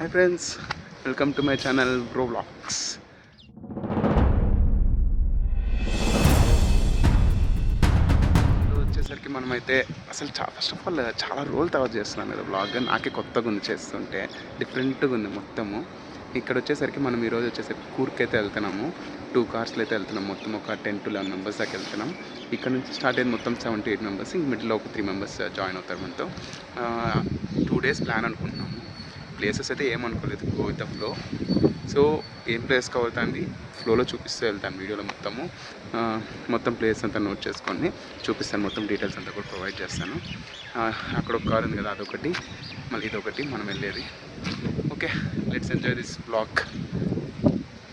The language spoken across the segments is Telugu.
Hi friends, welcome to my channel bro vlogs. వచ్చేసరికి మనమైతే అసలు ఫస్ట్ ఆఫ్ ఆల్ చాలా రోజులు తర్వాత చేస్తున్నాను కదా వ్లాగ్. నాకే కొత్తగా ఉంది చేస్తుంటే, డిఫరెంట్గా ఉంది మొత్తము. ఇక్కడ వచ్చేసరికి మనం ఈరోజు వచ్చేసరికి కూర్కి అయితే వెళ్తున్నాము. 2 కార్స్లో అయితే వెళ్తున్నాం. మొత్తం ఒక 10 to 11 మెంబర్స్ దాకా వెళ్తున్నాం. ఇక్కడ నుంచి స్టార్ట్ అయ్యింది మొత్తం 7 to 8 మెంబర్స్. ఇంక మిడిల్లో ఒక 3 మెంబర్స్ జాయిన్ అవుతారు మనతో. 2 days ప్లాన్ అనుకుంటున్నాము. ప్లేసెస్ అయితే ఏమనుకోలేదు, go with the flow. So ఏం ప్లేస్ కావుతుంది ఫ్లోలో చూపిస్తూ వెళ్తాను వీడియోలో మొత్తం ప్లేస్ అంతా నోట్ చేసుకొని చూపిస్తాను. మొత్తం డీటెయిల్స్ అంతా కూడా ప్రొవైడ్ చేస్తాను. అక్కడ ఒక కార్ ఉంది కదా, అదొకటి, మళ్ళీ ఇదొకటి మనం వెళ్ళేది. Okay, let's enjoy this blog.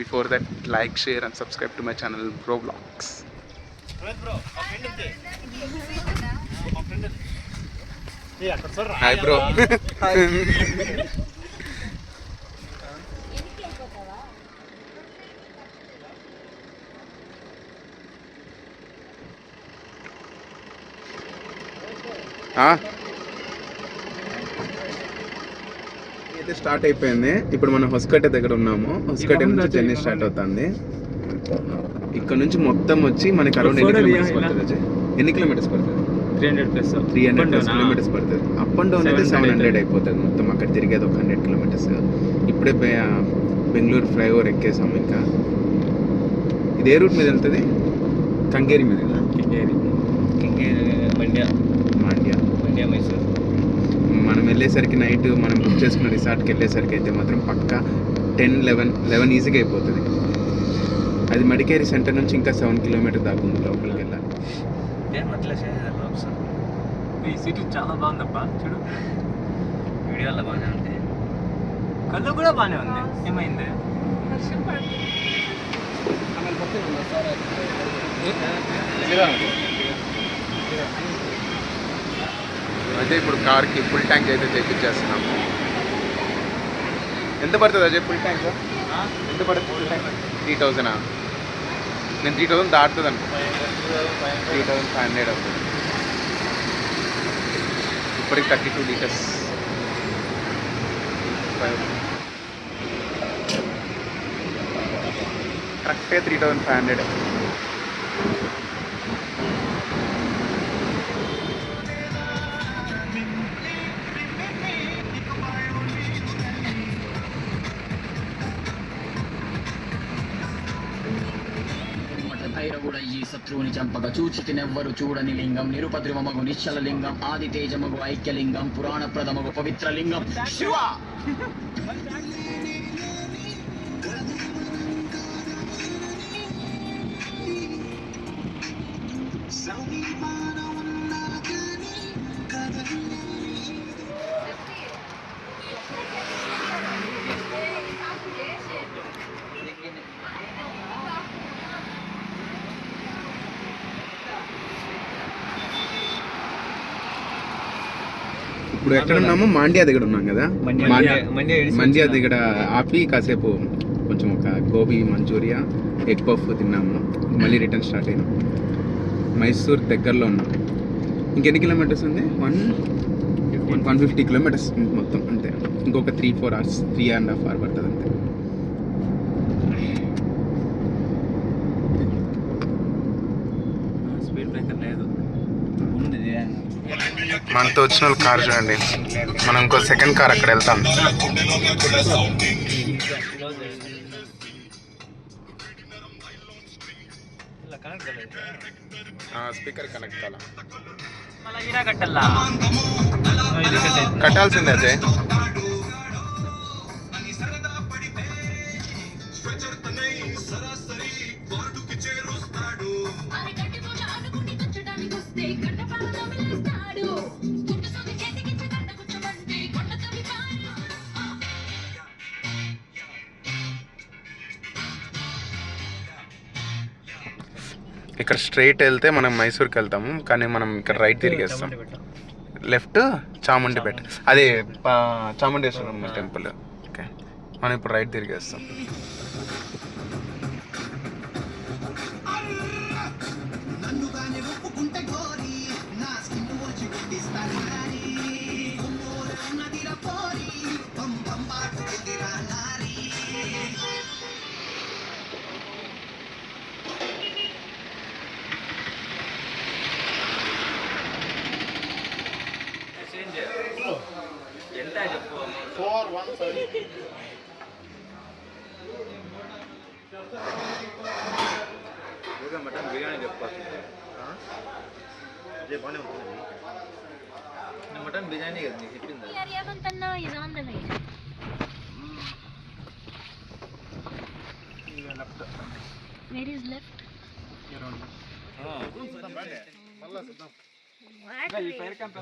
Before that, like, share and subscribe to my channel bro vlogs. Hi bro. అయితే స్టార్ట్ అయిపోయింది. ఇప్పుడు మనం హొస్కట్టే దగ్గర ఉన్నాము. హొస్కట్టే నుంచి జర్నీ స్టార్ట్ అవుతుంది. ఇక్కడ నుంచి మొత్తం వచ్చి మనకి అరౌండ్ ఎన్ని కిలోమీటర్స్ పడుతుంది? 300+ కిలోమీటర్స్ పడుతుంది. అప్ అండ్ డౌన్ అయితే 700 అయిపోతుంది మొత్తం. అక్కడ తిరిగేది ఒక 100 కిలోమీటర్స్. ఇప్పుడే బెంగళూరు ఫ్లైఓవర్ ఎక్కేసాము. ఇంకా ఇది ఏ రూట్ మీద వెళ్తుంది? కంగేరి మీద. మండ్యా మైసూర్. మనం వెళ్ళేసరికి నైట్ మనం బుక్ చేసుకున్న రిసార్ట్కి వెళ్ళేసరికి అయితే మాత్రం పక్కా 10-11 ఈజీగా అయిపోతుంది. అది మడికేరి సెంటర్ నుంచి ఇంకా 7 కిలోమీటర్ దాకా ఉంది లోపలికి వెళ్ళాలి. ఈ సిటీ చాలా బాగుందప్ప, చూడు వీడియోలో బాగానే ఉంది, కళ్ళు కూడా బాగానే ఉంది. ఏమైంది? అయితే ఇప్పుడు కార్కి ఫుల్ ట్యాంక్ అయితే తెప్పించేస్తున్నాము. ఎంత పడుతుంది అజయ్ ఫుల్ ట్యాంక్? ఎంత పడుతుంది ఫుల్ ట్యాంక్? 3000. నేను 3000 దాటుతుంది అనుకో. 3500 అవుతుంది. ఇప్పటికి 32 లీటర్స్. కరెక్టే 3500. ఈ శత్రువుని చంపక చూచి తినెవ్వరు చూడని లింగం, నిరుపద్రవమగు నిశ్చల లింగం, ఆది తేజమగు ఐక్యలింగం, పురాణ ప్రథమగు పవిత్ర లింగం శివ. ఇప్పుడు ఎక్కడ ఉన్నాము? మాండ్యా దగ్గర ఉన్నాం కదా. మండ్యా దగ్గర ఆపి కాసేపు కొంచెం ఒక గోబీ మంచూరియా, ఎగ్ పఫ్ తిన్నాము. మళ్ళీ రిటర్న్ స్టార్ట్ అయినాం. మైసూర్ దగ్గరలో ఉన్నాం. ఇంకెన్ని కిలోమీటర్స్ ఉంది? 150 కిలోమీటర్స్ మొత్తం. అంతే, ఇంకొక 3-4 hours, 3.5 hours పడుతుంది అంతే. స్పీడ్ బ్రేకర్ లేదు. మనతో వచ్చిన వాళ్ళు కార్ చూడండి. మనం ఇంకో సెకండ్ కార్ అక్కడ వెళ్తాం. స్పీకర్ కనెక్ట్ కట్టాల్సిందే అజయ్. ఇక్కడ స్ట్రైట్ వెళ్తే మనం మైసూర్కి వెళ్తాము, కానీ మనం ఇక్కడ రైట్ తిరిగేస్తాం. లెఫ్ట్ చాముండిపేట, అదే చాముండేశ్వరం టెంపుల్. ఓకే, మనం ఇప్పుడు రైట్ తిరిగేస్తాం. మటన్ బిర్యానీ చెప్పాలి. మటన్ బిర్యానీ కదా నీకు చెప్పిందా? यार ये बनतना ये जान दे नहीं where is left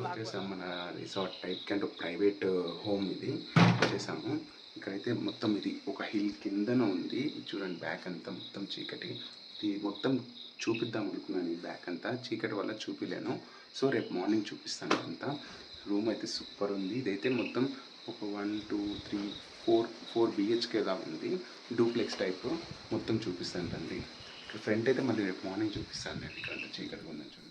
వచ్చేసాం మన రిసార్ట్ టైప్ అంటే ప్రైవేట్ హోమ్ ఇది వచ్చేసాము. ఇక్కడైతే మొత్తం ఇది ఒక హిల్ కిందన ఉంది. చూడండి బ్యాక్ అంతా మొత్తం చీకటి. ఇది మొత్తం చూపిద్దాం అనుకున్నాను. ఈ బ్యాక్ అంతా చీకటి వల్ల చూపిలేను. సో రేపు మార్నింగ్ చూపిస్తాను. అంతా రూమ్ అయితే సూపర్ ఉంది. ఇదైతే మొత్తం ఒక 1 2 3 4 బిహెచ్కే దాకా ఉంది. డూప్లెక్స్ టైప్ మొత్తం చూపిస్తాను రండి. ఇక్కడ ఫ్రంట్ అయితే మళ్ళీ రేపు మార్నింగ్ చూపిస్తాను నేను. ఇక్కడ అంతా చీకటిగా ఉందని చూడండి.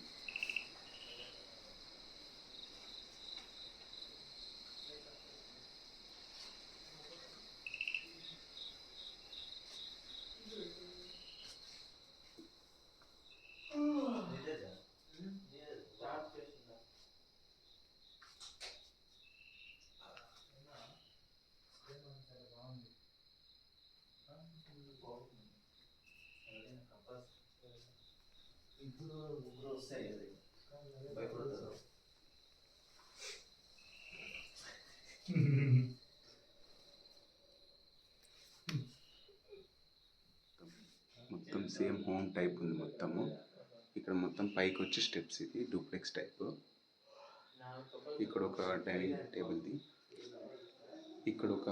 మొత్తం సేమ్ హోమ్ టైప్ ఉంది మొత్తము. ఇక్కడ మొత్తం పైకి వచ్చి స్టెప్స్. ఇది డూప్లెక్స్ టైప్. ఇక్కడ ఒక డైనింగ్ టేబుల్ది. ఇక్కడ ఒక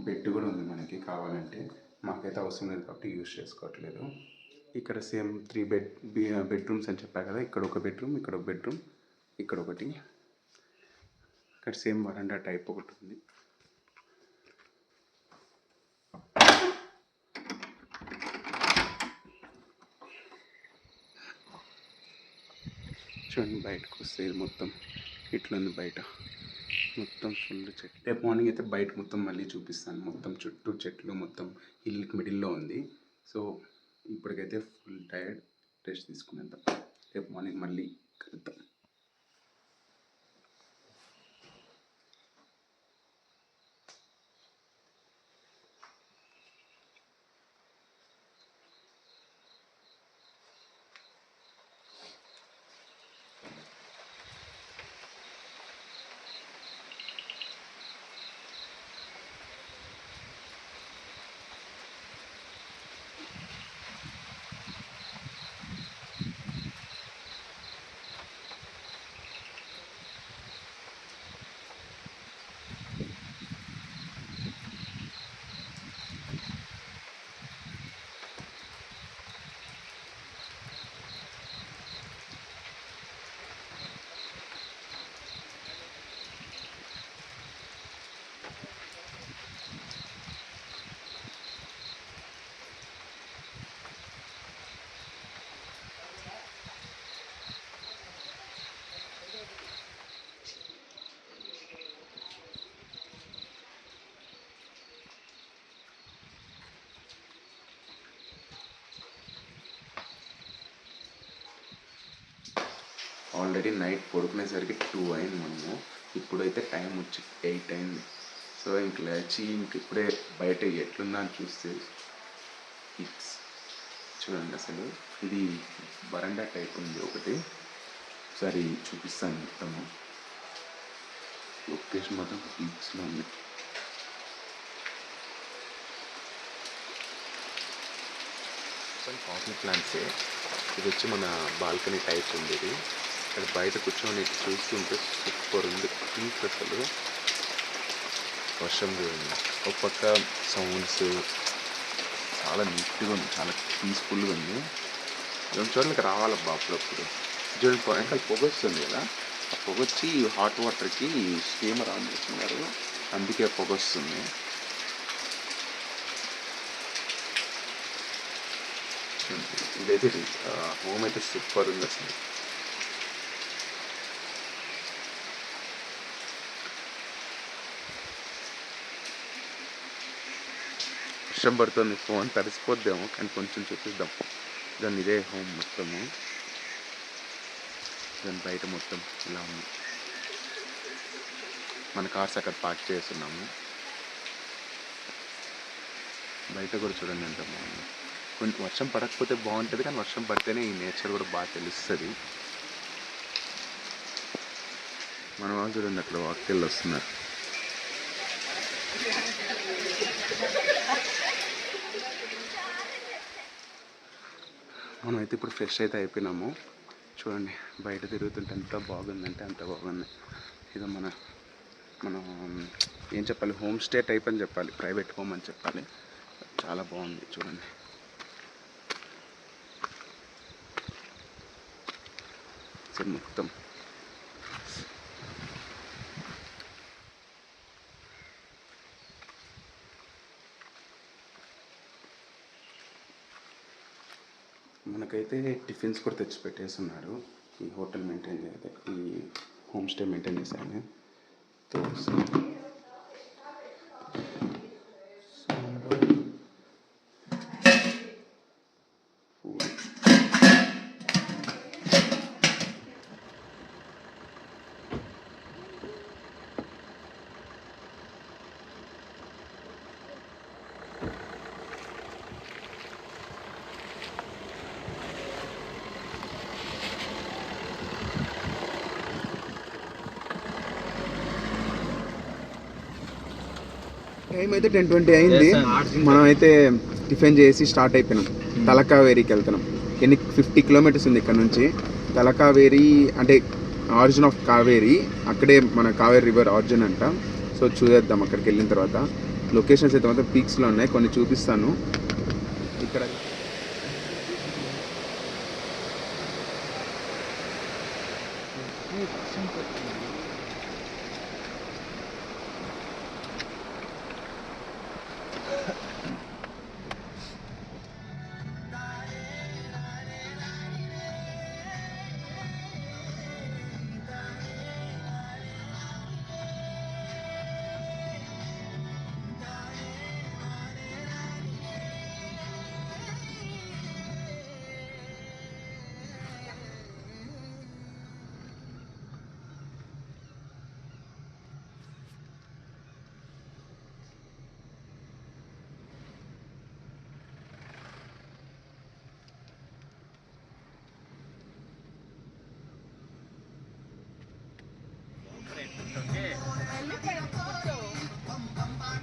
బెడ్ కూడా ఉంది మనకి కావాలంటే. మాకైతే అవసరం లేదు కాబట్టి యూజ్ చేసుకోవట్లేదు. ఇక్కడ సేమ్ 3 బెడ్రూమ్స్ అని చెప్పా కదా. ఇక్కడ ఒక బెడ్రూమ్, ఇక్కడ ఒక బెడ్రూమ్, ఇక్కడ ఒకటి. ఇక్కడ సేమ్ వరండా టైప్ ఒకటి ఉంది. చూడండి బయటకు వస్తే ఇది మొత్తం ఇట్లా ఉంది. బయట మొత్తం ఫుల్ చెట్లు. రేపు మార్నింగ్ అయితే బయట మొత్తం మళ్ళీ చూపిస్తాను. మొత్తం చుట్టూ చెట్లు, మొత్తం హిల్కి మిడిల్లో ఉంది. సో ఇప్పటికైతే ఫుల్ టైర్డ్, రెస్ట్ తీసుకునేద్దాం. రేపు మార్నింగ్ మళ్ళీ కలుద్దాం. ఆల్రెడీ నైట్ పడుకునేసరికి 2 అయింది. మనము ఇప్పుడైతే టైం వచ్చి 8 అయింది. సో ఇంక లేచి ఇప్పుడే బయట ఎట్లుందా అని చూస్తే ఇట్స్ చూడండి. అసలు ఇది వరండా టైప్ ఉంది ఒకటి. ఒకసారి చూపిస్తాను మొత్తము. లొకేషన్ మొత్తం బీచ్లో ఉంది. కాఫీ ప్లాంట్సే. ఇది వచ్చి మన బాల్కనీ టైప్ ఉంది. ఇది ఇక్కడ బయట కూర్చొని చూస్తుంటే సూపర్ ఉంది. పీక్ అసలు. వర్షం చూడండి. ఒక పక్క సౌండ్స్ చాలా నీట్గా ఉంది, చాలా పీస్ఫుల్గా ఉంది. రెండు చోట్లకి రావాలబ్బా అప్పుడప్పుడు. చూడండి వెనకాల పొగ వస్తుంది కదా. ఆ పొగ వచ్చి హాట్ వాటర్కి స్టీమర్ ఆన్ చేస్తున్నారు, అందుకే పొగ వస్తుంది. ఇదైతే హోమ్ అయితే సూపర్ ఉంది అసలు. వర్షం పడుతుంది, ఫోన్ తడిసిపోద్దాము, కానీ కొంచెం చూపిద్దాం. దాన్ని ఇదే హోమ్ మొత్తము. దాని బయట మొత్తం ఇలా ఉంది. మన కార్స్ అక్కడ పార్క్ చేస్తున్నాము. బయట కూడా చూడండి ఎంత బాగుంది. కొంచెం వర్షం పడకపోతే బాగుంటుంది, కానీ వర్షం పడితేనే ఈ నేచర్ కూడా బాగా తెలుస్తుంది. మన వాళ్ళు చూడండి అక్కడ వాక్కెళ్ళి వస్తున్నారు. మనమైతే ఇప్పుడు ఫ్రెష్ అయితే అయిపోయినాము. చూడండి బయట తిరుగుతుంటే ఎంత బాగుందంటే అంత బాగుంది. ఇది మనం ఏం చెప్పాలి, హోమ్ స్టే టైప్ అని చెప్పాలి, ప్రైవేట్ హోమ్ అని చెప్పాలి. చాలా బాగుంది చూడండి. సరే మొత్తం మనకైతే టిఫిన్స్ కూడా తెచ్చి పెట్టేస్తున్నారు. ఈ హోటల్ మెయింటైన్ చేయాలి, ఈ హోమ్ స్టే మెయింటైన్ చేశాను. దోశ, సాంబార్, పూరి. టైం అయితే 10:20 అయింది. మనం అయితే టిఫిన్ చేసి స్టార్ట్ అయిపోయినాం. తలకావేరికి వెళ్తున్నాం. 50 కిలోమీటర్స్ ఉంది ఇక్కడ నుంచి. తలకావేరి అంటే ఆరిజిన్ ఆఫ్ కావేరి, అక్కడే మన కావేరి రివర్ ఆరిజిన్ అంట. సో చూసేద్దాం అక్కడికి వెళ్ళిన తర్వాత. లొకేషన్స్ అయితే మొత్తం పీక్స్లో ఉన్నాయి, కొన్ని చూపిస్తాను. ఇక్కడ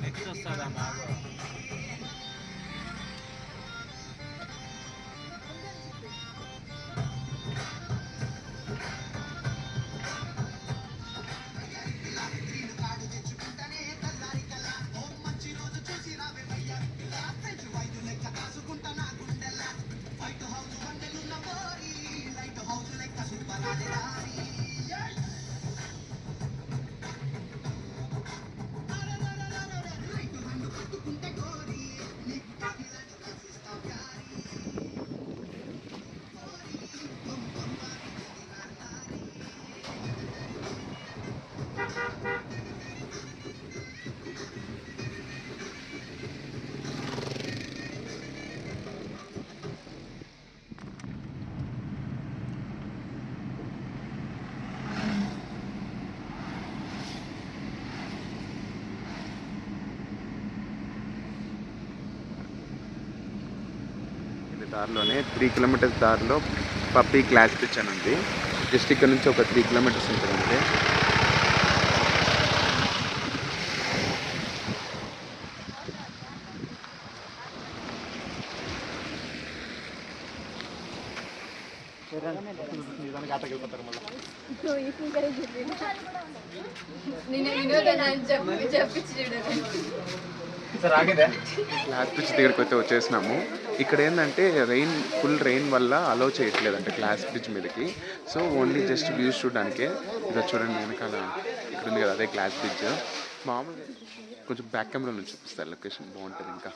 నెక్స్ట్ వస్తుందా మాకు? దారిలోనే 3 కిలోమీటర్స్ దారిలో పప్పీ గ్లాస్ బ్రిడ్జ్ అని ఉంది. జస్ట్ ఇక్కడ నుంచి ఒక 3 కిలోమీటర్స్ ఉంటుంది అంతే. గ్లాస్ బ్రిడ్జ్ దగ్గరికి అయితే వచ్చేసినాము. ఇక్కడ ఏంటంటే ఫుల్ రెయిన్ వల్ల అలౌ చేయట్లేదంటే గ్లాస్ బ్రిడ్జ్ మీదకి. సో ఓన్లీ జస్ట్ వ్యూస్ చూడడానికే. ఇదో చూడండి వెనకాల ఇక్కడ ఉంది కదా, అదే గ్లాస్ బ్రిడ్జ్. మామూలుగా కొంచెం బ్యాక్ కెమెరా నుంచి చూపిస్తారు, లొకేషన్ బాగుంటుంది. ఇంకా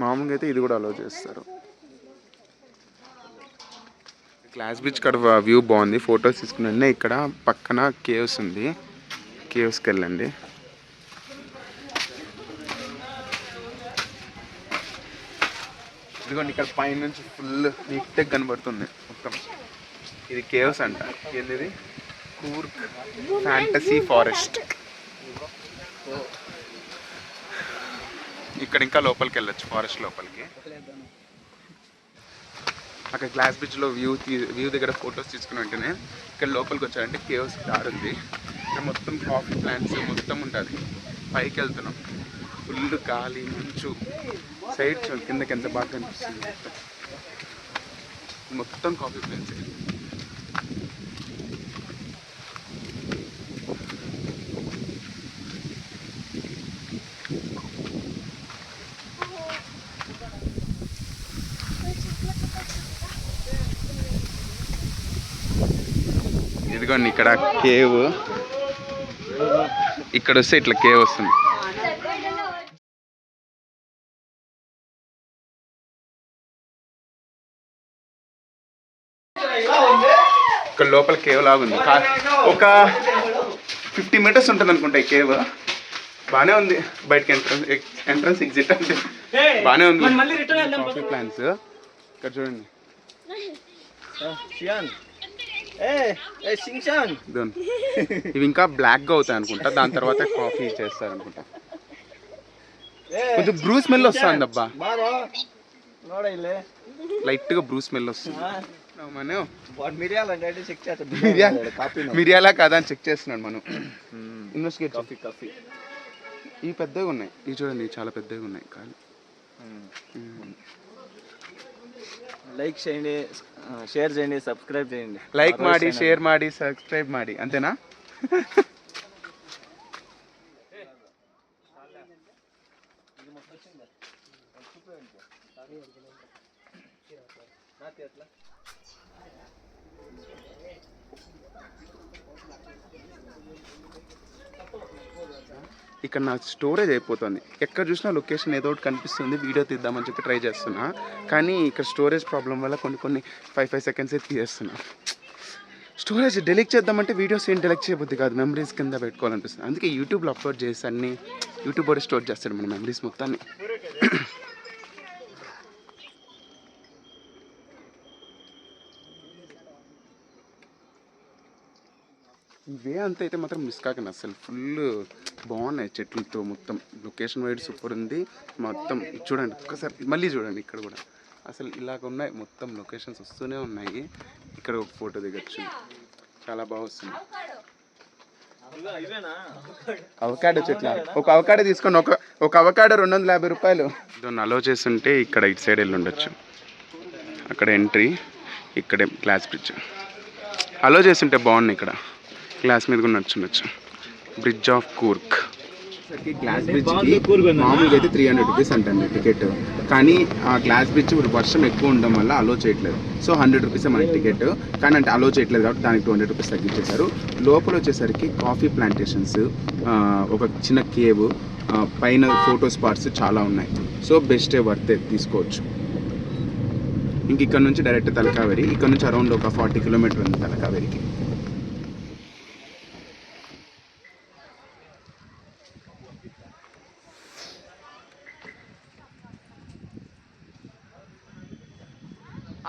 మామూలుగా అయితే ఇది కూడా అలౌ చేస్తారు. గ్లాస్ బ్రిడ్జ్ కాడ వ్యూ బాగుంది, ఫొటోస్ తీసుకునే. ఇక్కడ పక్కన కేవ్స్ ఉంది, కేవ్స్కి వెళ్ళండి. ఇదిగోండి ఇక్కడ పైనుంచి ఫుల్ నీట్గా కనబడుతుంది మొత్తం. ఇది కేవ్స్ అంట. ఏంది కూర్గ్ ఫ్యాంటసీ ఫారెస్ట్. ఇక్కడ ఇంకా లోపలికి వెళ్ళొచ్చు, ఫారెస్ట్ లోపలికి. అక్కడ గ్లాస్ బ్రిడ్జ్లో వ్యూ దగ్గర ఫొటోస్ తీసుకుని వెంటనే ఇక్కడ లోపలికి వచ్చారంటే కేవ్స్ దారి ఉంది. ఇక్కడ మొత్తం కాఫీ ప్లాంట్స్ మొత్తం ఉంటుంది. పైకి వెళ్తున్నాం, ఫుల్ గాలి మంచు. సైడ్ కిందకి ఎంత బాగా కనిపిస్తుంది. మొత్తం కాఫీ ప్లాంట్స్. ఇదిగోండి ఇక్కడ కేవ్. ఇక్కడ వస్తే ఇట్లా కేవ్ వస్తుంది. ఇక్కడ లోపల కేవ్ లాగా ఉంది. ఒక 50 మీటర్స్ ఉంటుంది అనుకుంటా ఈ కేవ్. బాగానే ఉంది. బయటకి ఎంట్రన్స్ ఎగ్జిట్ అంటే బాగానే ఉంది. కాఫీ ప్లాంట్స్ ఇక్కడ చూడండి. ఇవి ఇంకా బ్లాక్గా అవుతాయి అనుకుంటా. దాని తర్వాత కాఫీ చేస్తారు అనుకుంటా. కొంచెం బ్రూ స్మెల్ వస్తుంది అబ్బా. లైట్గా బ్రూ స్మెల్ వస్తుంది. మిరియాలా కాదా అని చెక్ చేస్తున్నాడు మనం. ఇన్వెస్టిగేట్. కాఫీ ఇవి పెద్దగా ఉన్నాయి. ఇవి చూడండి చాలా పెద్దగా ఉన్నాయి. కానీ లైక్ చేయండి, షేర్ చేయండి, సబ్స్క్రైబ్ చేయండి. లైక్ ಮಾಡಿ, షేర్ ಮಾಡಿ, సబ్స్క్రైబ్ ಮಾಡಿ అంతేనా? ఇక్కడ నా స్టోరేజ్ అయిపోతుంది. ఎక్కడ చూసినా లొకేషన్ ఏదో ఒకటి కనిపిస్తుంది, వీడియో తీద్దామని చెప్పి ట్రై చేస్తున్నా. కానీ ఇక్కడ స్టోరేజ్ ప్రాబ్లం వల్ల కొన్ని 5 సెకండ్సే తీసేస్తున్నా. స్టోరేజ్ డెలీట్ చేద్దామంటే వీడియోస్ ఏం డెలీట్ చేయబుద్ది కాదు, మెమరీస్ కింద పెట్టుకోవాలనిపిస్తుంది. అందుకే యూట్యూబ్లో అప్లోడ్ చేసి అన్ని యూట్యూబ్ స్టోర్ చేస్తాడు మన మెమరీస్ మొత్తాన్ని. ఇవే అంత అయితే మాత్రం మిస్ కాకండి అసలు. ఫుల్ బాగున్నాయి చెట్లతో. మొత్తం లొకేషన్ వైడ్ సూపర్ ఉంది. మొత్తం చూడండి ఒక్కసారి, మళ్ళీ చూడండి ఇక్కడ కూడా అసలు ఇలాగ ఉన్నాయి. మొత్తం లొకేషన్స్ వస్తూనే ఉన్నాయి. ఇక్కడ ఒక ఫోటో దిగచ్చు, చాలా బాగా వస్తుంది. అవకాడో చెట్ల. ఒక అవకాడో తీసుకొని ఒక అవకాడో 250 రూపాయలు. దాన్ని అలో చేస్తుంటే ఇక్కడ ఇటు సైడ్ వెళ్ళి ఉండొచ్చు. అక్కడ ఎంట్రీ, ఇక్కడే గ్లాస్ బ్రిడ్జ్. అలో చేస్తుంటే బాగున్నాయి. ఇక్కడ గ్లాస్ మీద కూడా నడుచుండొచ్చు. Bridge of Coorg. గ్లాస్ బ్రిడ్జ్కి మామూలుగా అయితే 300 రూపీస్ అంటండి టికెట్. కానీ ఆ గ్లాస్ బ్రిడ్జ్ వర్షం ఎక్కువ ఉండడం వల్ల అలో చేయట్లేదు. సో 100 రూపీసే మనకి టికెట్. కానీ అంటే అలో చేయట్లేదు కాబట్టి దానికి 200 రూపీస్ తగ్గించేశారు. లోపల వచ్చేసరికి కాఫీ ప్లాంటేషన్స్, ఒక చిన్న కేవ్, పైన ఫోటో స్పాట్స్ చాలా ఉన్నాయి. సో బెస్టే వర్తే, తీసుకోవచ్చు. ఇంక ఇక్కడ నుంచి డైరెక్ట్ తలకావేరి. ఇక్కడ నుంచి అరౌండ్ ఒక 40 కిలోమీటర్ ఉంది తలకావేరికి.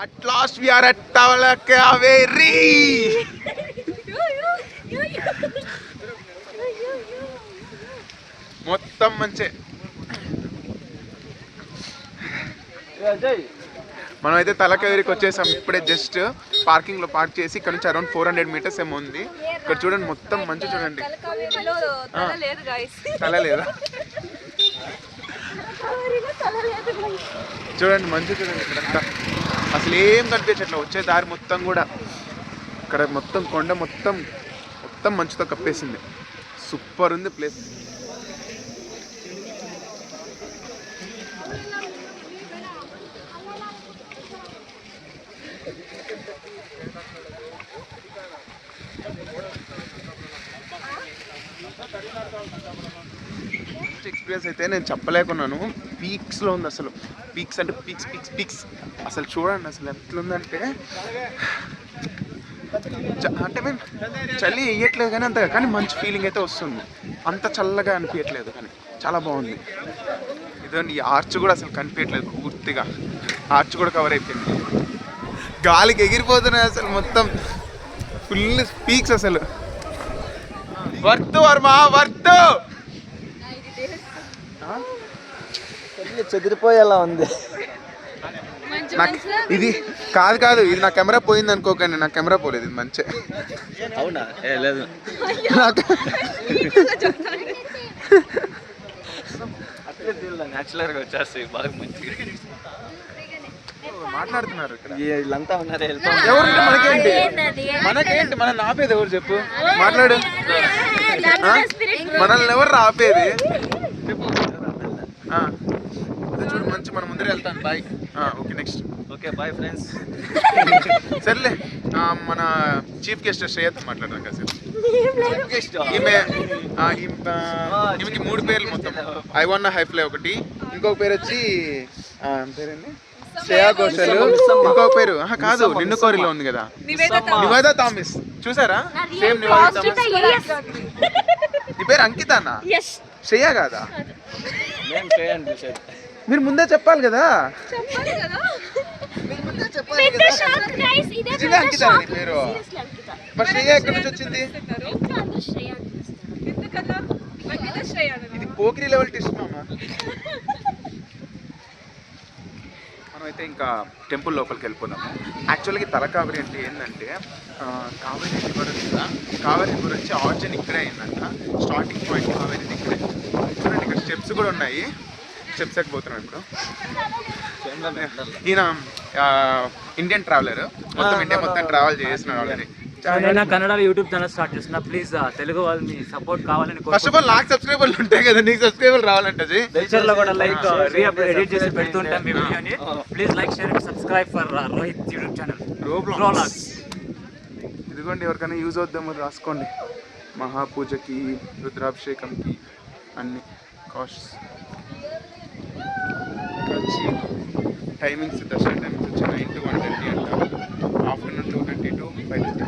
At last we are at Talakaveri. మొత్తం మంచి. మనమైతే తలకావేరికి వచ్చేసాం. ఇప్పుడే జస్ట్ పార్కింగ్లో పార్క్ చేసి ఇక్కడ నుంచి అరౌండ్ 400 మీటర్స్ ఏమో ఉంది. ఇక్కడ చూడండి మొత్తం మంచి. చూడండి తల లేదా, చూడండి మంచి. చూడండి ఇక్కడంతా అసలు ఏం కనిపించట్లేదు. వచ్చే దారి మొత్తం కూడా ఇక్కడ మొత్తం కొండ మొత్తం మంచుతో కప్పేసింది. సూపర్ ఉంది ప్లేస్. ఎక్స్పీరియన్స్ అయితే నేను చెప్పలేకున్నాను. పీక్స్లో ఉంది అసలు. పీక్స్ అంటే పీక్స్ అసలు చూడండి అసలు ఎట్లుందంటే, అంటే మేము చలి వేయట్లేదు కానీ అంతగా, కానీ మంచి ఫీలింగ్ అయితే వస్తుంది. అంత చల్లగా అనిపించట్లేదు, కానీ చాలా బాగుంది. ఇదో ఈ ఆర్చ్ కూడా అసలు కనిపించట్లేదు పూర్తిగా. ఆర్చ్ కూడా కవర్ అయిపోయింది. గాలికి ఎగిరిపోతున్నాయి అసలు మొత్తం ఫుల్ స్పీక్స్ అసలు. వర్త్ వర్మ వర్త్. చెదిరిపోయేలా ఉంది. ఇది కాదు ఇది నా కెమెరా పోయింది అనుకోకండి, నా కెమెరా పోలేదు, ఇది మంచి. అవునా? లేదు, న్యాచురల్గా వచ్చేస్తాయి బాగా మంచిగా. మాట్లాడుతున్నారు ఇక్కడ వీళ్ళంతా ఉన్నారే, ఎవరు మనకేంటి మన ఆపేది ఎవరు చెప్పు, మాట్లాడు. మనల్ని ఎవరు ఆపేది? అదే చూడు మంచి మన ముందర వెళ్తాను. Bye. Okay next. Okay bye friends. సర్లే మన చీఫ్ గెస్ట్ శ్రేయత్ మాట్లాడదాం కాసేపు. ఈమెకి 3 పేర్లు మొత్తం. ఐ వాంట్ హై ఫ్లై ఒకటి, ఇంకొక పేరు వచ్చి పేరేంటి శ్రేయా ఘోషల్, ఇంకొక పేరు కాదు నిన్ను కోరిలో ఉంది కదా నివేదా థామస్. చూసారా? Same Niveda Thomas. నీ పేరు అంకిత అన్న, శ్రేయా కాదా? మీరు ముందే చెప్పాలి కదా. నిజంగా అంకిత నీ పేరు. మరి శ్రేయా ఎక్కడి నుంచి వచ్చింది? ఇది పోకిరి లెవెల్ టెస్ట్ మామా. మనమైతే ఇంకా టెంపుల్ లోపలికి వెళ్ళిపోదాము. యాక్చువల్గా తలకావేరి అంటే ఏంటంటే కావేరీ రివర్ ఉంది కదా, కావేరీ రివర్ వచ్చి ఆర్జిన్ ఇక్కడే అయిందంట. స్టార్టింగ్ పాయింట్ కావేరీ ఇక్కడే. చూడండి ఇక్కడ స్టెప్స్ కూడా ఉన్నాయి, స్టెప్స్ ఎక్కిపోతున్నాం ఇప్పుడు. ఈయన ఇండియన్ ట్రావెలర్, మొత్తం ఇండియా మొత్తం ట్రావెల్ చేస్తున్నాడు ఆల్రెడీ. నేను కన్నడలో యూట్యూబ్ ఛానల్ స్టార్ట్ చేస్తున్నా. ప్లీజ్ తెలుగు వాళ్ళు మీ సపోర్ట్ కావాలని. ఫస్ట్ ఆఫ్ ఆల్ నాకు సబ్స్క్రైబర్లు ఉంటాయి కదా, నీకు సబ్స్క్రైబర్లు రావాలంటే ఫ్యూచర్ లో కూడా లైక్ ఎడిట్ చేసి పెడుతుంటాం మీ వీడియోని. Please like share and subscribe for Rohit YouTube channel Roblox. ఇదిగోండి ఎవరికైనా యూజ్ అవుద్దామో రాసుకోండి. మహాపూజకి, రుద్రాభిషేకంకి అన్ని కాస్ట్. వచ్చి టైమింగ్స్ దర్శన టైమింగ్స్ వచ్చి 9 to 1:30 అంట, ఆఫ్టర్నూన్ 2:30 to 5:30.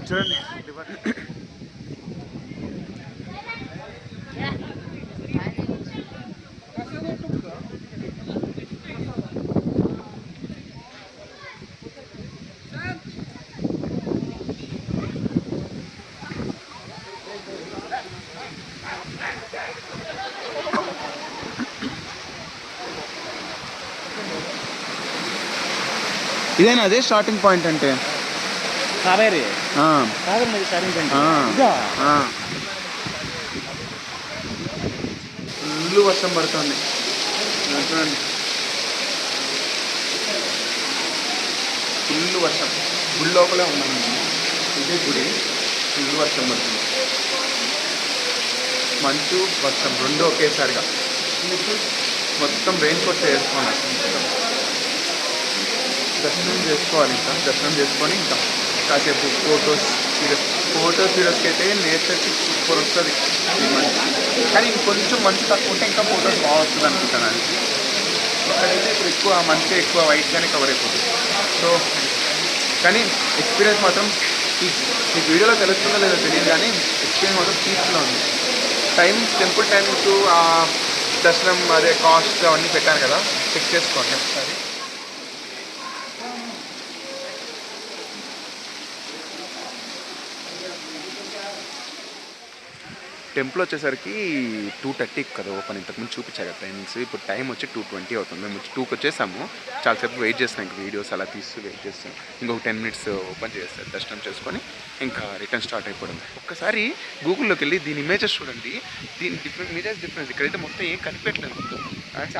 చూడండి ఇదేనా అదే స్టార్టింగ్ పాయింట్ అంటే? కావేరీ ఫుల్ వర్షం పడుతుంది చూడండి, ఫుల్ వర్షం. గుడి లోపలే ఉన్నాను, ఇదే గుడి. ఫుల్ వర్షం పడుతుంది, మంచు వర్షం రెండు ఒకేసారిగా. మొత్తం రెయిన్ కోట్ వేసుకున్నాను. దర్శనం చేసుకోవాలి, ఇంకా దర్శనం చేసుకొని ఇంకా కాసేపు ఫొటోస్ వీడియోస్కి అయితే నేచర్కి సూపర్ వస్తుంది. కానీ ఇంకొంచెం మంచు తక్కువ ఉంటే ఇంకా ఫొటోస్ బాగా వస్తుంది అనుకుంటున్నాను. ఇక్కడైతే ఇప్పుడు ఎక్కువ మంచి ఎక్కువ వైట్గానే కవర్ అయిపోతుంది. సో కానీ ఎక్స్పీరియన్స్ మాత్రం మీకు వీడియోలో తెలుస్తుందో లేదో తెలియదు, కానీ ఎక్స్పీరియన్స్ మాత్రం పీస్ఫుల్గా ఉంది. టెంపుల్ టైమింగ్స్, దర్శనం అదే కాస్ట్ అవన్నీ పెట్టాను కదా, చెక్ చేసుకోండి ఒకసారి. టెంపుల్ వచ్చేసరికి 2:30 కదా ఓపెన్. ఇంతకుముందు చూపించారు కదా టైమింగ్స్. ఇప్పుడు టైం వచ్చి 2:20 అవుతుంది. మేము 2కి వచ్చేసాము. చాలాసేపు వెయిట్ చేస్తాం, ఇంకా వీడియోస్ అలా తీసి వెయిట్ చేస్తాం. ఇంకొక 10 minutes ఓపెన్ చేస్తారు, దర్శనం చేసుకొని ఇంకా రిటర్న్ స్టార్ట్ అయిపోవడం. ఒక్కసారి గూగుల్లోకి వెళ్ళి దీని ఇమేజెస్ చూడండి, దీని ఇమేజెస్ డిఫరెన్స్. ఇక్కడైతే మొత్తం ఏం కనిపెట్టలేదు మొత్తం.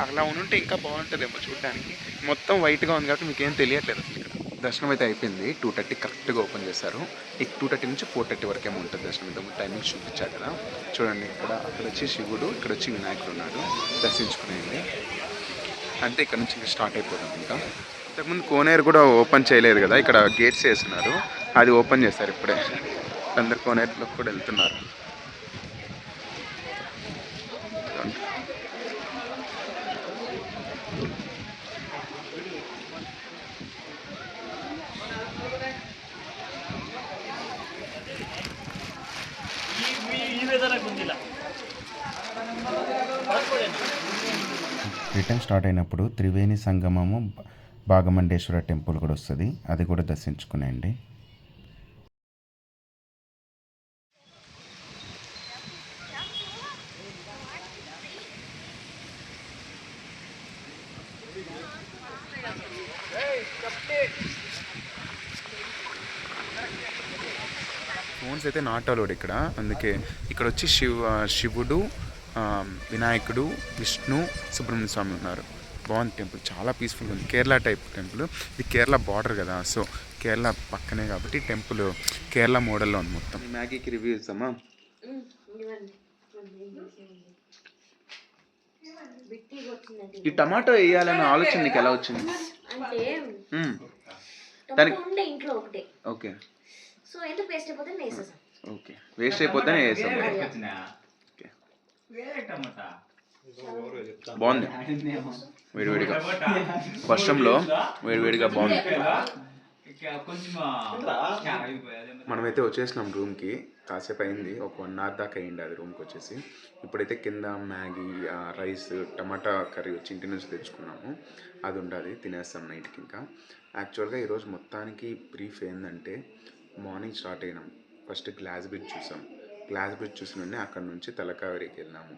అలా ఉంటే ఇంకా బాగుంటుందేమో చూడడానికి. మొత్తం వైట్గా ఉంది కాబట్టి మీకు ఏం తెలియట్లేదు అసలు. ఇక్కడ దర్శనం అయితే అయిపోయింది. 2:30 కరెక్ట్గా ఓపెన్ చేశారు. ఈ 2:30 నుంచి 4:30 వరకు ఏమో ఉంటుంది దర్శనం. ఇంతకుముందు టైమింగ్స్ చూపించారు కదా, చూడండి. అక్కడ వచ్చి శివుడు, ఇక్కడ వచ్చి వినాయకుడు ఉన్నాడు. దర్శించుకునేది అంతే. ఇక్కడ నుంచి ఇంకా స్టార్ట్ అయిపోతాం. ఇంకా ఇంతకుముందు కోనేరు కూడా ఓపెన్ చేయలేదు కదా, ఇక్కడ గేట్స్ వేస్తున్నారు, అది ఓపెన్ చేశారు ఇప్పుడే. అందరు కోనేరులోకి కూడా వెళ్తున్నారు. రిటర్న్ స్టార్ట్ అయినప్పుడు త్రివేణి సంగమము భాగమండేశ్వర టెంపుల్ కూడా వస్తుంది, అది కూడా దర్శించుకునేయండి. ఫోన్స్ అయితే నాట్ అలౌడ్ ఇక్కడ, అందుకే ఇక్కడ వచ్చి శివుడు, వినాయకుడు, విష్ణు, సుబ్రహ్మణ్య స్వామి ఉన్నారు. బాగుంది టెంపుల్, చాలా పీస్ఫుల్గా ఉంది. కేరళ టైప్ టెంపుల్, ఇది కేరళ బార్డర్ కదా, సో కేరళ పక్కనే కాబట్టి టెంపుల్ కేరళ మోడల్లో ఉంది మొత్తం. మ్యాగీకి రివ్యూ ఇస్తామా? ఈ టమాటో వేయాలన్న ఆలోచన నీకు ఎలా వచ్చింది? అంటే దానికి ఉండే ఇంట్లో ఒకటే, ఓకే సో ఎందుకు వేస్ట్ అయిపోతే వేసేసాం. ఓకే, వేస్ట్ అయిపోతేనే వేసాం. బాగుంది, వేడివేడిగా వర్షంలో వేడివేడిగా బాగుంది. మనమైతే వచ్చేసినాం రూమ్కి, కాసేపు అయింది, ఒక 1 hour దాకా అయింది అది రూమ్కి వచ్చేసి. ఇప్పుడైతే కింద మ్యాగీ, రైస్, టమాటా కర్రీ వచ్చి ఇంటి నుంచి తెచ్చుకున్నాము, అది ఉండాలి, తినేస్తాం నైట్కి. ఇంకా యాక్చువల్గా ఈరోజు మొత్తానికి బ్రీఫ్ ఏంటంటే, మార్నింగ్ స్టార్ట్ అయినాం, ఫస్ట్ గ్లాస్ బ్రిడ్జ్ చూసాం. గ్లాస్ బ్రిడ్జ్ చూసిన అక్కడ నుంచి తలకావేరికి వెళ్ళినాము.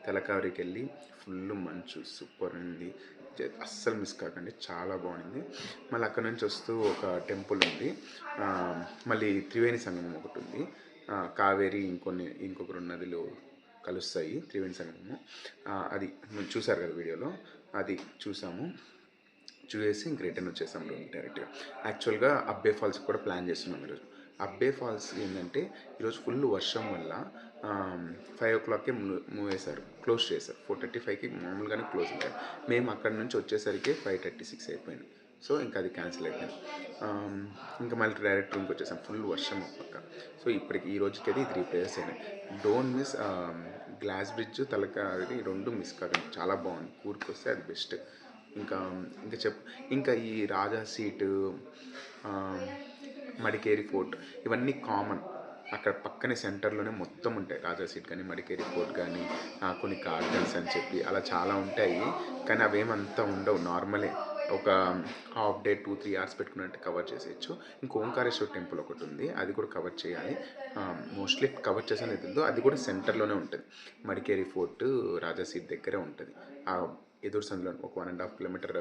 తలకావేరికి వెళ్ళి ఫుల్ మంచు, సూపర్ ఉంది, అస్సలు మిస్ కాకండి, చాలా బాగుంది. మళ్ళీ అక్కడ నుంచి వస్తూ ఒక టెంపుల్ ఉంది, మళ్ళీ త్రివేణి సంగమం ఒకటి ఉంది, కావేరి ఇంకొక 2 నదులు కలుస్తాయి, త్రివేణి సంగమము. అది చూసారు కదా వీడియోలో, అది చూసాము. చూసేసి ఇంక రిటర్న్ వచ్చేసాం రూమ్ డైరెక్ట్గా. యాక్చువల్గా అబ్బే ఫాల్స్ కూడా ప్లాన్ చేస్తున్నాం ఈరోజు. అబ్బే ఫాల్స్ ఏంటంటే ఈరోజు ఫుల్ వర్షం వల్ల 5 o'clockకే మూవ్ చేశారు, క్లోజ్ చేశారు. 4:35కి మామూలుగానే క్లోజ్ ఉంటాయి. మేము అక్కడ నుంచి వచ్చేసరికి 5:36 అయిపోయింది. సో ఇంకా అది క్యాన్సిల్ అయిపోయింది. ఇంకా మళ్ళీ డైరెక్ట్ రూమ్కి వచ్చేసాం, ఫుల్ వర్షం పక్క. సో ఇప్పటికి ఈ రోజుకి అయితే 3 places అయినాయి. Don't miss glass bridge, Talakaveri 2 miss కాకండి, చాలా బాగుంది. కూర్కి వస్తే అది బెస్ట్. ఇంకా ఈ రాజా సీటు, మడికేరి ఫోర్ట్, ఇవన్నీ కామన్. అక్కడ పక్కనే సెంటర్లోనే మొత్తం ఉంటాయి, రాజా సీట్ కానీ, మడికేరి ఫోర్ట్ కానీ, కొన్ని గార్డెన్స్ అని చెప్పి అలా చాలా ఉంటాయి. కానీ అవేమంతా ఉండవు, నార్మలే. ఒక హాఫ్ డే 2-3 hours పెట్టుకున్నట్టు కవర్ చేసేయచ్చు. ఇంకో ఓంకారేశ్వర టెంపుల్ ఒకటి ఉంది, అది కూడా కవర్ చేయాలి. మోస్ట్లీ కవర్ చేసాను అయితే, అది కూడా సెంటర్లోనే ఉంటుంది. మడికేరి ఫోర్ట్ రాజా సీట్ దగ్గరే ఉంటుంది, ఆ ఎదురు సందులో ఒక 1.5 kilometer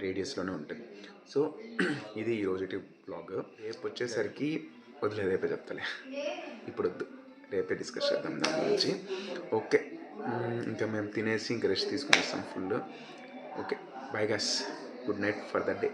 రేడియస్లోనే ఉంటుంది. సో ఇది ఈరోజు బ్లాగ్. రేపు వచ్చేసరికి రేపే చెప్తాలే, ఇప్పుడు వద్దు, రేపే డిస్కస్ చేద్దాం దాని గురించి. ఓకే, ఇంకా మేము తినేసి ఇంకా రెస్ట్ తీసుకుని వస్తాం full. Okay, bye guys, good night for the day.